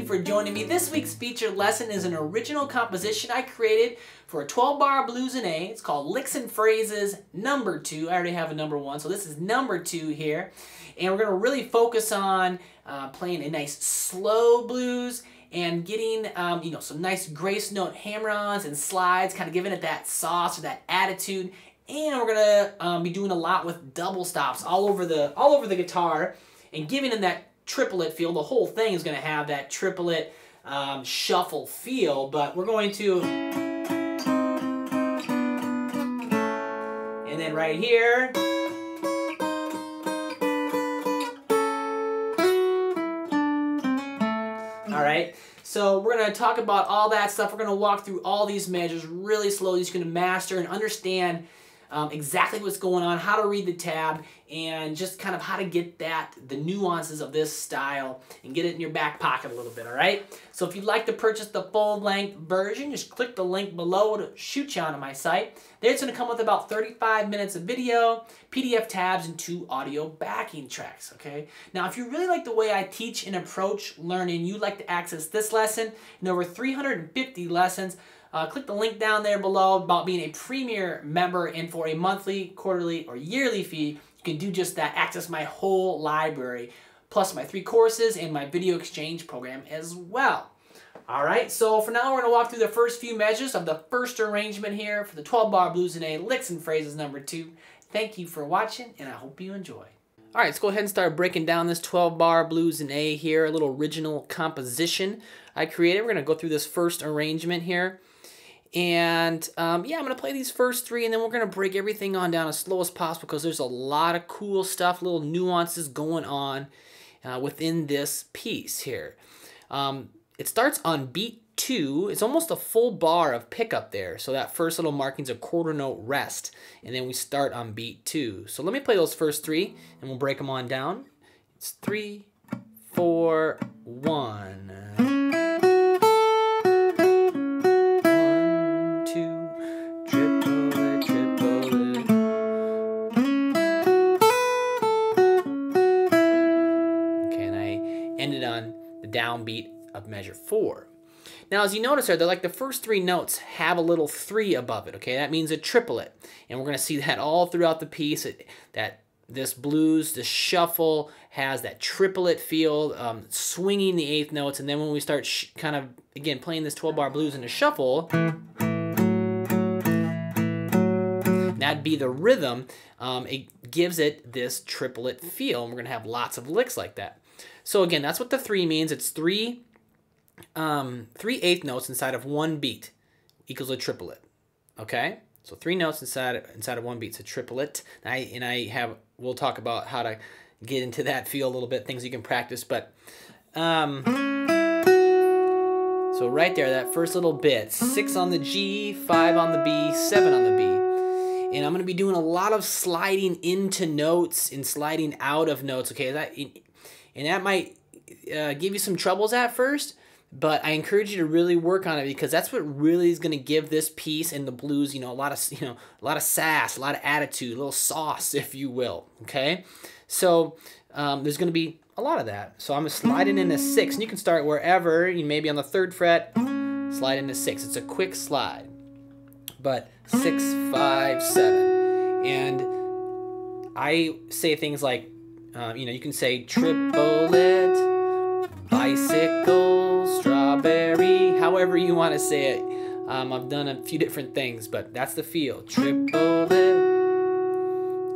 you for joining me. This week's featured lesson is an original composition I created for a 12-bar blues in A. It's called Licks and Phrases number 2. I already have a number 1, so this is number 2 here. And we're going to really focus on playing a nice slow blues and getting some nice grace note hammer-ons and slides, kind of giving it that sauce or that attitude. And we're going to be doing a lot with double stops all over the guitar and giving them that triplet feel. The whole thing is going to have that triplet shuffle feel, but we're going to, and then right here, all right. So we're going to talk about all that stuff. We're going to walk through all these measures really slowly. So you're going to master and understand exactly what's going on, how to read the tab, and just kind of how to get the nuances of this style and get it in your back pocket a little bit, all right? So if you'd like to purchase the full-length version, just click the link below to shoot you onto my site. There it's going to come with about 35 minutes of video, PDF tabs, and 2 audio backing tracks, okay? Now, if you really like the way I teach and approach learning, you'd like to access this lesson and over 350 lessons, click the link down there below about being a premier member, and for a monthly, quarterly, or yearly fee, you can do just that. Access my whole library, plus my 3 courses and my video exchange program as well. All right, so for now, we're going to walk through the first few measures of the first arrangement here for the 12-bar blues in A, Licks and Phrases number 2. Thank you for watching, and I hope you enjoy. All right, let's go ahead and start breaking down this 12-bar blues in A here, a little original composition I created. We're going to go through this first arrangement here. And yeah, I'm going to play these first 3, and then we're going to break everything on down as slow as possible because there's a lot of cool stuff, little nuances going on within this piece here. It starts on beat 2. It's almost a full bar of pickup there. So that first little marking's a quarter note rest, and then we start on beat 2. So let me play those first 3, and we'll break them on down. It's 3, 4, 1. Downbeat of measure 4. Now, as you notice there, they're like the first 3 notes have a little 3 above it. Okay, that means a triplet, and we're going to see that all throughout the piece. That this blues, this shuffle has that triplet feel, swinging the 8th notes, and then when we start kind of again playing this 12-bar blues in a shuffle, that'd be the rhythm. It gives it this triplet feel, and we're going to have lots of licks like that. So again, that's what the 3 means. It's 3 8th notes inside of 1 beat equals a triplet. Okay, so 3 notes inside of 1 beat is a triplet. We'll talk about how to get into that feel a little bit, things you can practice. But so right there, that first little bit, 6 on the G, 5 on the B, 7 on the B. And I'm going to be doing a lot of sliding into notes and sliding out of notes. Okay, that might give you some troubles at first, but I encourage you to really work on it because that's what really is going to give this piece and the blues, a lot of sass, a lot of attitude, a little sauce, if you will. Okay, so there's going to be a lot of that. So I'm sliding into 6, and you can start wherever. Maybe on the 3rd fret, slide into 6. It's a quick slide, but 6, 5, 7, and I say things like. You can say triplet, bicycle, strawberry, however you want to say it. I've done a few different things, but that's the feel. Triplet.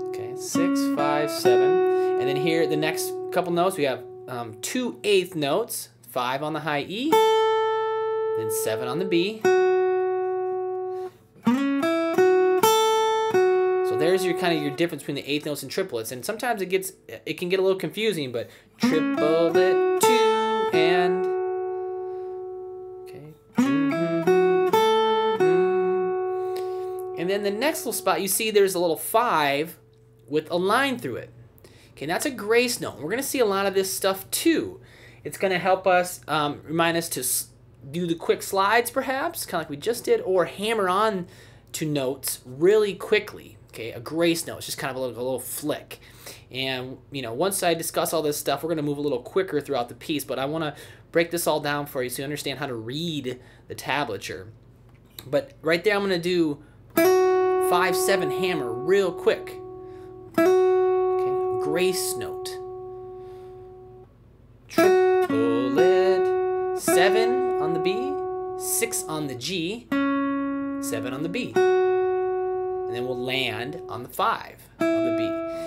Okay, 6, 5, 7. And then here, the next couple notes, we have 2 8th notes, 5 on the high E, then 7 on the B. There's your kind of your difference between the 8th notes and triplets, and sometimes it can get a little confusing. But triplet 2 and okay, and then the next little spot you see there's a little 5 with a line through it. Okay, and that's a grace note. We're gonna see a lot of this stuff too. It's gonna help us remind us to do the quick slides, perhaps, kind of like we just did, or hammer on to notes really quickly. Okay, a grace note, it's just kind of a little flick. And, once I discuss all this stuff, we're going to move a little quicker throughout the piece, but I want to break this all down for you so you understand how to read the tablature. But right there, I'm going to do 5/7 hammer real quick. Okay, grace note. Triplet, 7 on the B, 6 on the G, 7 on the B. And then we'll land on the 5 on the B.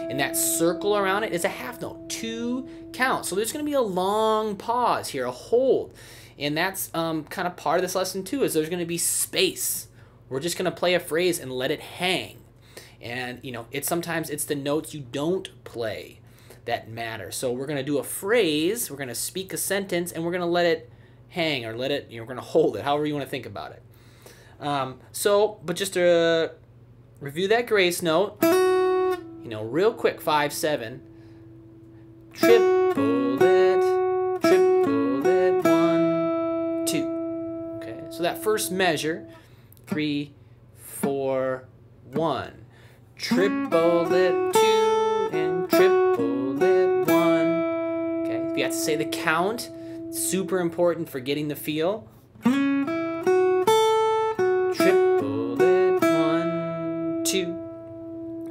And that circle around it is a half note, 2 counts. So there's going to be a long pause here, a hold. And that's kind of part of this lesson too, is there's going to be space. We're just going to play a phrase and let it hang. And you know, sometimes it's the notes you don't play that matter. So we're going to do a phrase, we're going to speak a sentence, and we're going to let it hang, or let it, we're going to hold it, however you want to think about it. But just to review that grace note, real quick, 5/7, triple it, 1, 2. Okay, so that first measure, 3, 4, 1, triple it, 2, and triple it, 1. Okay, if you have to say the count, super important for getting the feel. Triple it, 1, 2.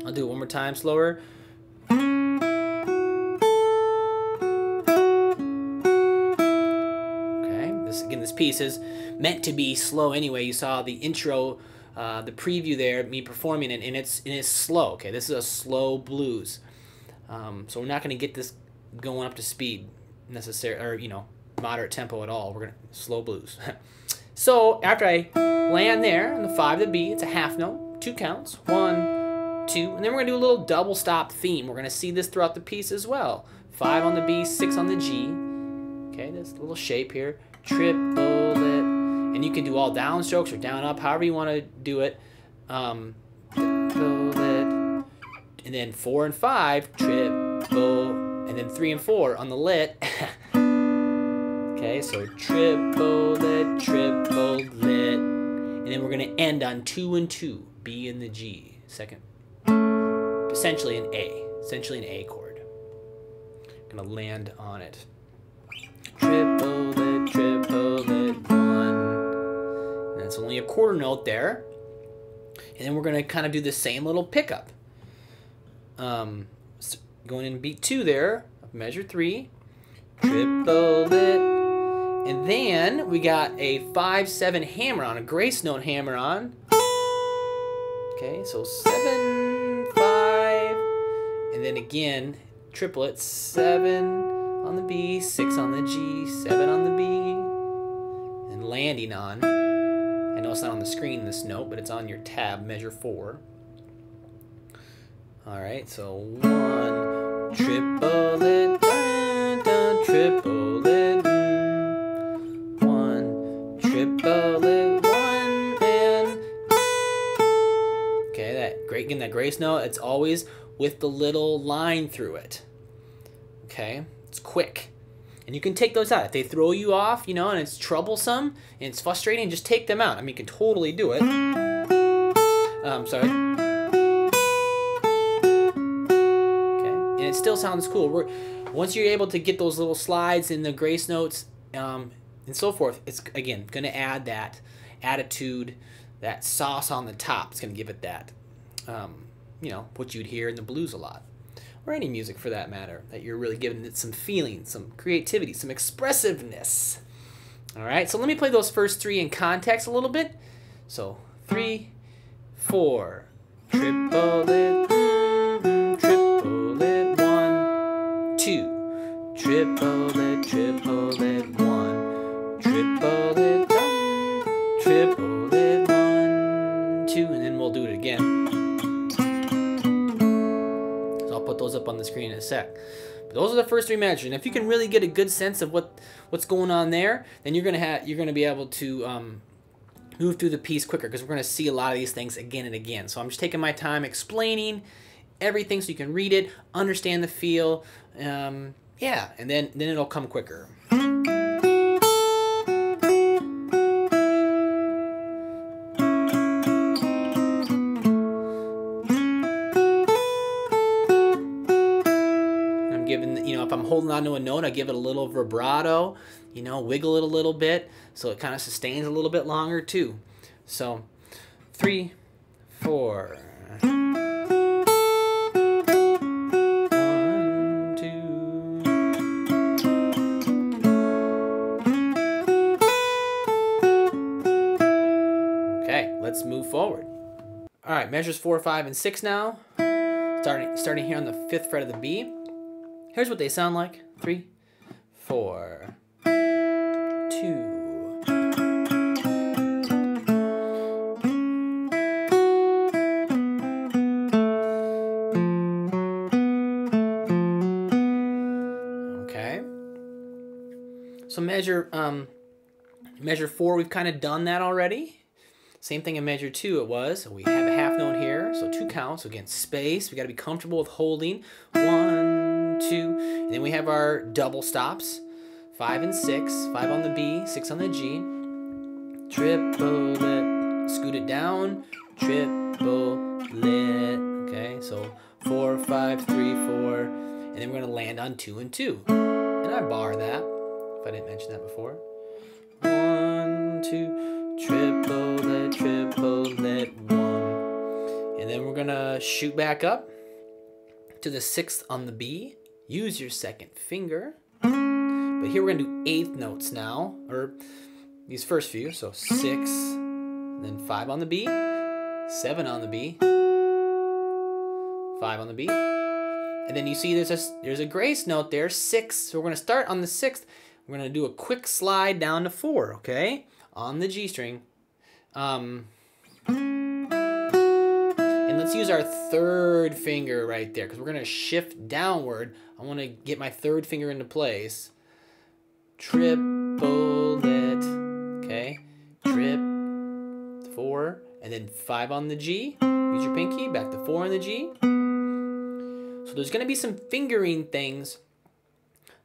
I'll do it one more time, slower. Okay, this piece is meant to be slow anyway. You saw the intro, the preview there, me performing it, and it's slow. Okay, this is a slow blues. So we're not going to get this going up to speed necessarily, or moderate tempo at all. We're going to slow blues. So after I land there on the 5 to the B, it's a half note, 2 counts, 1, 2, and then we're going to do a little double stop theme. We're going to see this throughout the piece as well. 5 on the B, 6 on the G. Okay, this little shape here. Triple it. And you can do all downstrokes or down up, however you want to do it. Triple it. And then 4 and 5, triple. And then 3 and 4 on the lit. Okay, so triple lit, triple lit. And then we're going to end on 2 and 2, B and the G. Second. Essentially an A chord. Gonna land on it. Triple it, 1. And that's only a quarter note there. And then we're gonna kind of do the same little pickup. Going in beat 2 there, measure 3, triple it, and then we got a 5/7 hammer on, a grace note hammer on. Okay, so 7, 5, and then again, triplet, 7 on the B, 6 on the G, 7 on the B, and landing on, I know it's not on the screen, this note, but it's on your tab, measure 4. Alright, so 1, triple it, dun, dun, triple it, 1, triple it, 1, and okay, again, that grace note, it's always with the little line through it. Okay, it's quick. And you can take those out. If they throw you off, and it's troublesome and it's frustrating, just take them out. I mean, you can totally do it. Sorry. Okay, and it still sounds cool. Once you're able to get those little slides in the grace notes and so forth, it's, again, going to add that attitude, that sauce on the top. It's going to give it that, what you'd hear in the blues a lot. Or any music for that matter, that you're really giving it some feeling, some creativity, some expressiveness. All right, so let me play those first 3 in context a little bit. So 3, 4, triple it, triple it, 1, 2, triple it, 1, triple it, triple it, 1, 2, and then we'll do it again. Put those up on the screen in a sec. But those are the first 3 measures, and if you can really get a good sense of what's going on there, then you're gonna be able to move through the piece quicker, because we're gonna see a lot of these things again and again. So I'm just taking my time explaining everything so you can read it, understand the feel, yeah, and then it'll come quicker. If I'm holding on to a note, I give it a little vibrato, you know, wiggle it a little bit so it kind of sustains a little bit longer too. So 3, 4. 1, 2. Okay, let's move forward. All right, measures 4, 5, and 6 now. Starting here on the 5th fret of the B. Here's what they sound like. 3, 4, 2. Okay. So measure 4, we've kind of done that already. Same thing in measure 2 it was. So we have a half note here, so 2 counts. So again, space, we got to be comfortable with holding. 1, 2, and then we have our double stops. 5 and 6, 5 on the B, 6 on the G. Triplet, scoot it down, triplet. Okay, so 4, 5, 3, 4, and then we're gonna land on 2 and 2. And I bar that, if I didn't mention that before. 1, 2. Triplet, triplet, 1. And then we're gonna shoot back up to the 6th on the B. Use your 2nd finger. But here we're gonna do 8th notes now, or these first few. So 6, then 5 on the B, 7 on the B, 5 on the B. And then you see there's a grace note there, 6. So we're gonna start on the 6th. We're gonna do a quick slide down to 4, okay? On the G string. And let's use our 3rd finger right there, because we're going to shift downward. I want to get my 3rd finger into place. Triplet, okay? Trip, 4, and then 5 on the G. Use your pinky, back to 4 on the G. So there's going to be some fingering things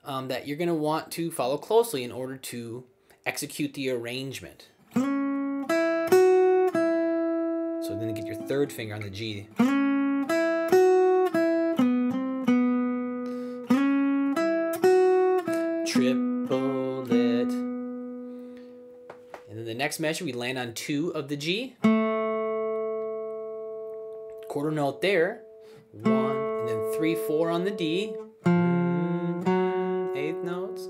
that you're going to want to follow closely in order to execute the arrangement. So then get your 3rd finger on the G. Triplet. And then the next measure, we land on 2 of the G. Quarter note there. 1, and then 3, 4 on the D. 8th notes.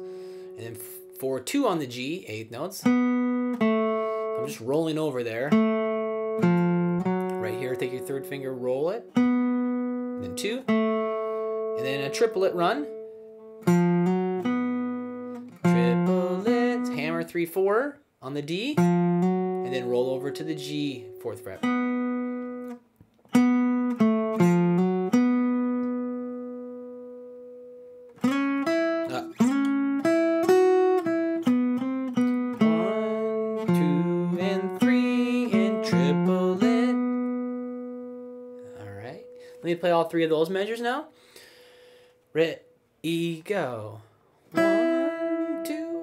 And then 4, 2 on the G, 8th notes. I'm just rolling over there. Right here, take your 3rd finger, roll it. And then 2. And then a triplet run. Triplet, hammer 3, 4 on the D. And then roll over to the G, 4th fret. Let me play all 3 of those measures now. Ready, go. 1, 2,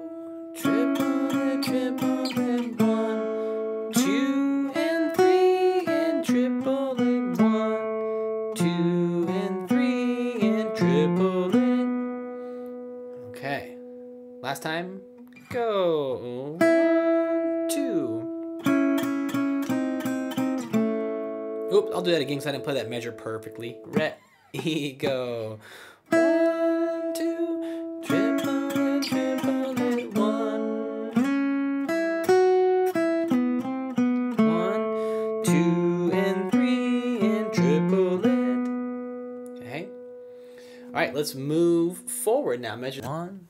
triplet, triplet, 1, 2 and 3 and triplet, 1, 2 and 3 and triplet. Okay, last time, go. 1, 2. Oops, I'll do that again because I didn't play that measure perfectly. Ready, go. 1, 2, triplet, triplet, 1. 1, 2, and 3, and triplet. Okay. All right, let's move forward now. Measure 1,